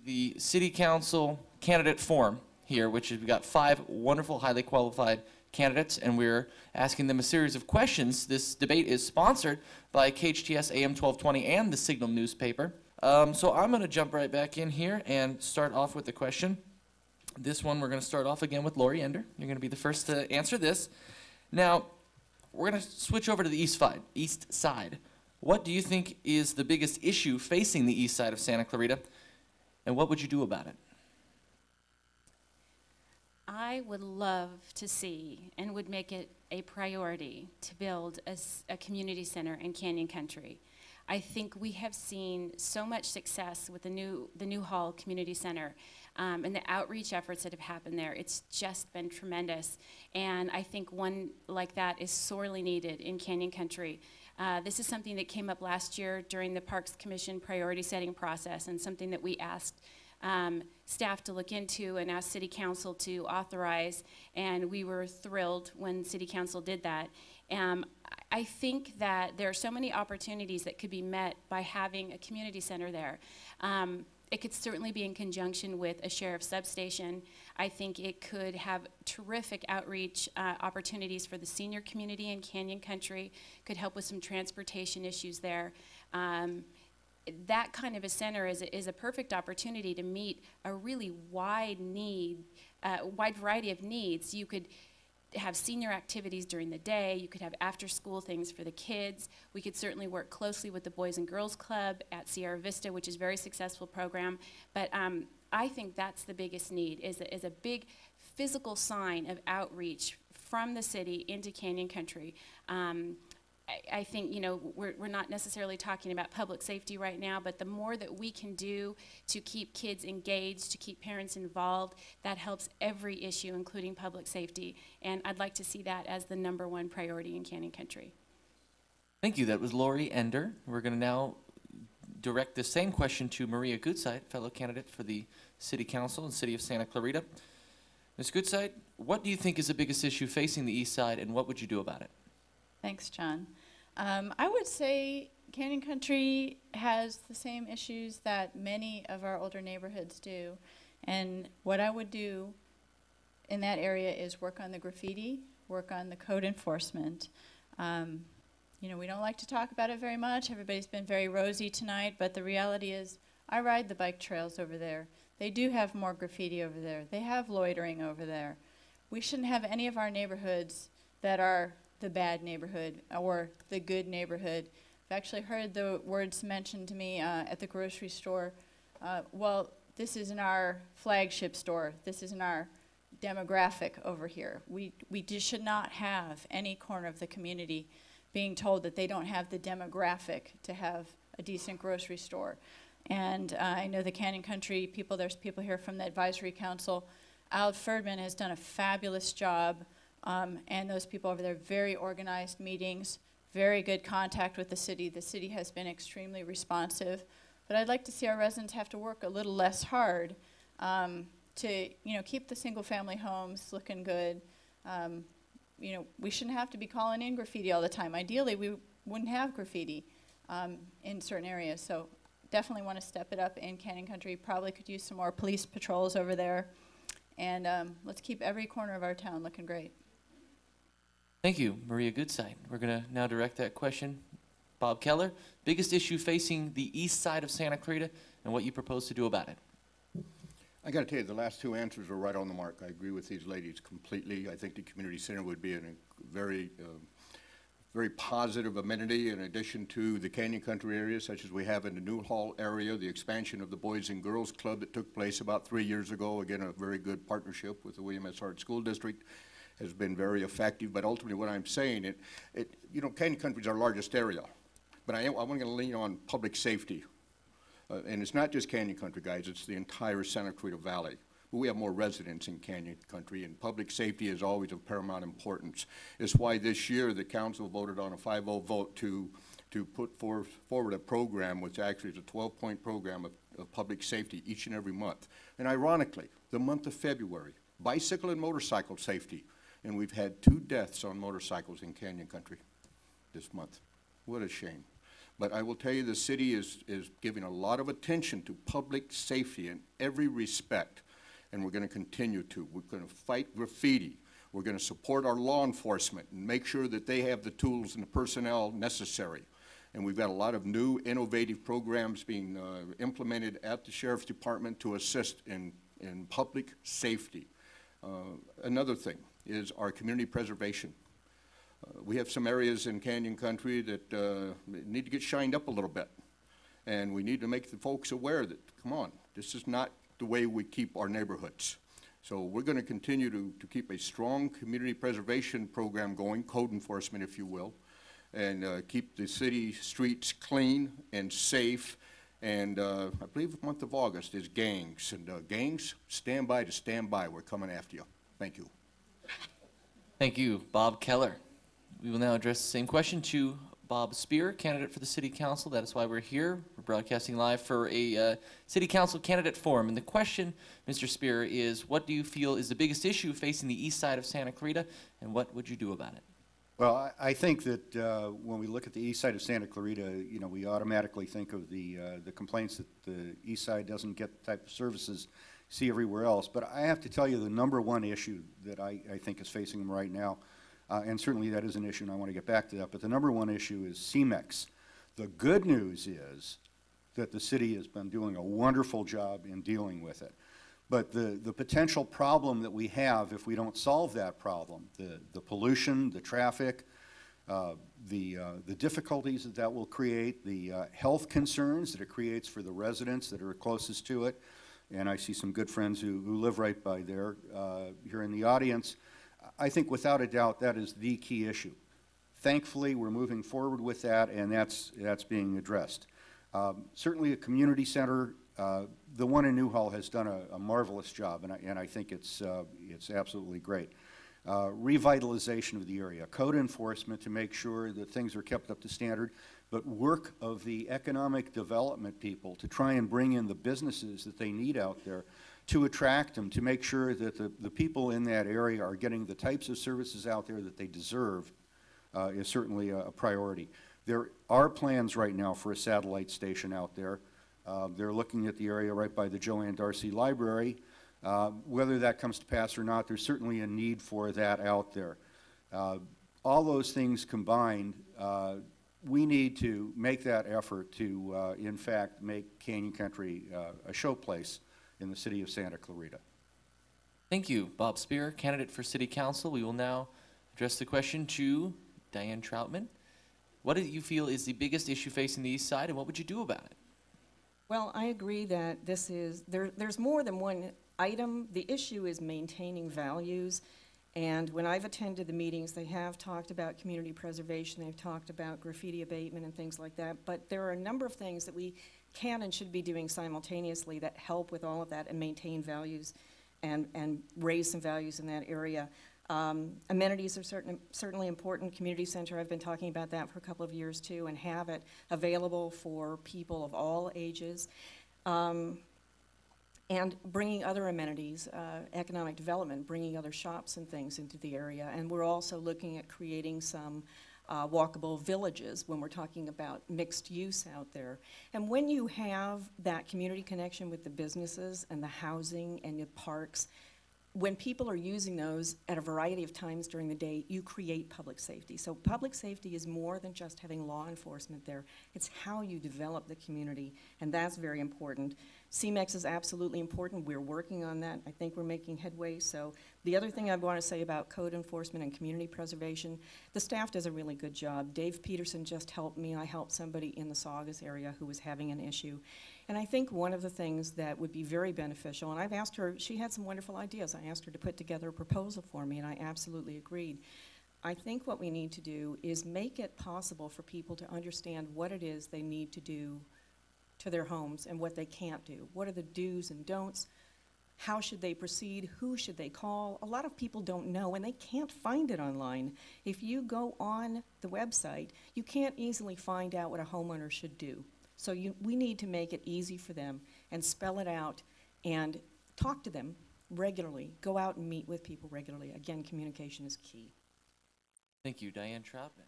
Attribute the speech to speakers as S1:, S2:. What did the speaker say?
S1: the City Council candidate forum here, which is, we've got 5 wonderful, highly qualified candidates, and we're asking them a series of questions. This debate is sponsored by KHTS AM 1220 and the Signal newspaper. So I'm going to jump right back in here and start off with the question. This one, we're going to start off again with Lori Ender. You're going to be the first to answer this. Now, we're going to switch over to the east side. What do you think is the biggest issue facing the east side of Santa Clarita, and what would you do about it?
S2: I would love to see and would make it a priority to build a community center in Canyon Country. I think we have seen so much success with the new Hall Community Center and the outreach efforts that have happened there. It's just been tremendous, and I think one like that is sorely needed in Canyon Country. This is something that came up last year during the Parks Commission priority setting process, and something that we asked staff to look into and asked City Council to authorize, and we were thrilled when City Council did that. I think that there are so many opportunities that could be met by having a community center there. It could certainly be in conjunction with a sheriff's substation. I think it could have terrific outreach opportunities for the senior community in Canyon Country, could help with some transportation issues there. That kind of a center is a perfect opportunity to meet a really wide variety of needs. You could have senior activities during the day. You could have after-school things for the kids. We could certainly work closely with the Boys and Girls Club at Sierra Vista, which is a very successful program. But I think that's the biggest need, is a big physical sign of outreach from the city into Canyon Country. I think, you know, we're not necessarily talking about public safety right now, but the more that we can do to keep kids engaged, to keep parents involved, that helps every issue, including public safety. And I'd like to see that as the #1 priority in Canyon Country.
S1: Thank you. That was Lori Ender. We're going to now direct the same question to Maria Goodside, fellow candidate for the City Council in the City of Santa Clarita. Ms. Goodside, what do you think is the biggest issue facing the east side, and what would you do about it?
S3: Thanks, John. I would say Canyon Country has the same issues that many of our older neighborhoods do. And what I would do in that area is work on the graffiti, work on the code enforcement. You know, we don't like to talk about it very much. Everybody's been very rosy tonight, but the reality is I ride the bike trails over there. They do have more graffiti over there. They have loitering over there. We shouldn't have any of our neighborhoods that are the bad neighborhood or the good neighborhood. I've actually heard the words mentioned to me at the grocery store. Well, this isn't our flagship store. This isn't our demographic over here. We just should not have any corner of the community being told that they don't have the demographic to have a decent grocery store. And I know the Canyon Country people, there's people here from the advisory council. Al Ferdman has done a fabulous job. And those people over there, very organized meetings, very good contact with the city. The city has been extremely responsive. But I'd like to see our residents have to work a little less hard to, you know, keep the single-family homes looking good. You know, we shouldn't have to be calling in graffiti all the time. Ideally, we wouldn't have graffiti in certain areas. So definitely want to step it up in Canyon Country. Probably could use some more police patrols over there. And let's keep every corner of our town looking great.
S1: Thank you, Maria Goodside. We're going to now direct that question. Bob Kellar, biggest issue facing the east side of Santa Clarita and what you propose to do about it.
S4: I got to tell you, the last 2 answers are right on the mark. I agree with these ladies completely. I think the community center would be a very positive amenity in addition to the Canyon Country area, such as we have in the New Hall area, the expansion of the Boys and Girls Club that took place about 3 years ago. Again, a very good partnership with the William S. Hart School District. Has been very effective, but ultimately what I'm saying, you know, Canyon Country is our largest area, but I'm going to lean on public safety. And it's not just Canyon Country, guys, it's the entire Santa Clarita Valley. But we have more residents in Canyon Country, and public safety is always of paramount importance. It's why this year the council voted on a 5-0 vote to put forward a program, which actually is a 12-point program of public safety each and every month. And ironically, the month of February, bicycle and motorcycle safety. And we've had 2 deaths on motorcycles in Canyon Country this month. What a shame. But I will tell you, the city is giving a lot of attention to public safety in every respect, and we're going to continue to. We're going to fight graffiti. We're going to support our law enforcement and make sure that they have the tools and the personnel necessary. And we've got a lot of new innovative programs being implemented at the Sheriff's Department to assist in public safety. Another thing is our community preservation. We have some areas in Canyon Country that need to get shined up a little bit. And we need to make the folks aware that, come on, this is not the way we keep our neighborhoods. So we're going to continue to keep a strong community preservation program going, code enforcement, if you will, and keep the city streets clean and safe. And I believe the month of August is gangs. And gangs, stand by to stand by. We're coming after you. Thank you.
S1: Thank you, Bob Kellar. We will now address the same question to Bob Speer, candidate for the City Council. That is why we're here. We're broadcasting live for a City Council candidate forum. And the question, Mr. Speer, is what do you feel is the biggest issue facing the east side of Santa Clarita, and what would you do about it?
S5: Well, I think that when we look at the east side of Santa Clarita, you know, we automatically think of the complaints that the east side doesn't get the type of services see everywhere else. But I have to tell you the number one issue that I think is facing them right now, and certainly that is an issue, and I want to get back to that, but the number one issue is CMEX. The good news is that the city has been doing a wonderful job in dealing with it. But the potential problem that we have if we don't solve that problem, the pollution, the traffic, the difficulties that will create, the health concerns that it creates for the residents that are closest to it, and I see some good friends who live right by there here in the audience, I think without a doubt that is the key issue. Thankfully, we're moving forward with that, and that's being addressed. Certainly a community center, the one in Newhall has done a marvelous job, and I think it's absolutely great. Revitalization of the area, code enforcement to make sure that things are kept up to standard, but work of the economic development people to try and bring in the businesses that they need out there, to attract them, to make sure that the people in that area are getting the types of services out there that they deserve is certainly a priority. There are plans right now for a satellite station out there. They're looking at the area right by the Joanne Darcy Library. Whether that comes to pass or not, there's certainly a need for that out there. All those things combined, we need to make that effort to, in fact, make Canyon Country a showplace in the city of Santa Clarita.
S1: Thank you, Bob Speer, candidate for City Council. We will now address the question to Diane Troutman. What do you feel is the biggest issue facing the east side, and what would you do about it?
S6: Well, I agree that this is, there's more than one item. The issue is maintaining values, and when I've attended the meetings, they have talked about community preservation, they've talked about graffiti abatement and things like that, but there are a number of things that we can and should be doing simultaneously that help with all of that and maintain values and raise some values in that area. Amenities are certainly important. Community center, I've been talking about that for a couple of years too, and have it available for people of all ages. And bringing other amenities, economic development, bringing other shops and things into the area. And we're also looking at creating some walkable villages when we're talking about mixed use out there. And when you have that community connection with the businesses and the housing and the parks, when people are using those at a variety of times during the day, you create public safety. So public safety is more than just having law enforcement there. It's how you develop the community, and that's very important. CMEX is absolutely important. We're working on that. I think we're making headway. So the other thing I want to say about code enforcement and community preservation, the staff does a really good job. Dave Peterson just helped me. I helped somebody in the Saugus area who was having an issue. And I think one of the things that would be very beneficial, and I've asked her, she had some wonderful ideas. I asked her to put together a proposal for me, and I absolutely agreed. I think what we need to do is make it possible for people to understand what it is they need to do to their homes and what they can't do. What are the do's and don'ts? How should they proceed? Who should they call? A lot of people don't know, and they can't find it online. If you go on the website, you can't easily find out what a homeowner should do. So we need to make it easy for them and spell it out and talk to them regularly. Go out and meet with people regularly. Again, communication is key.
S1: Thank you, Diane Troutman.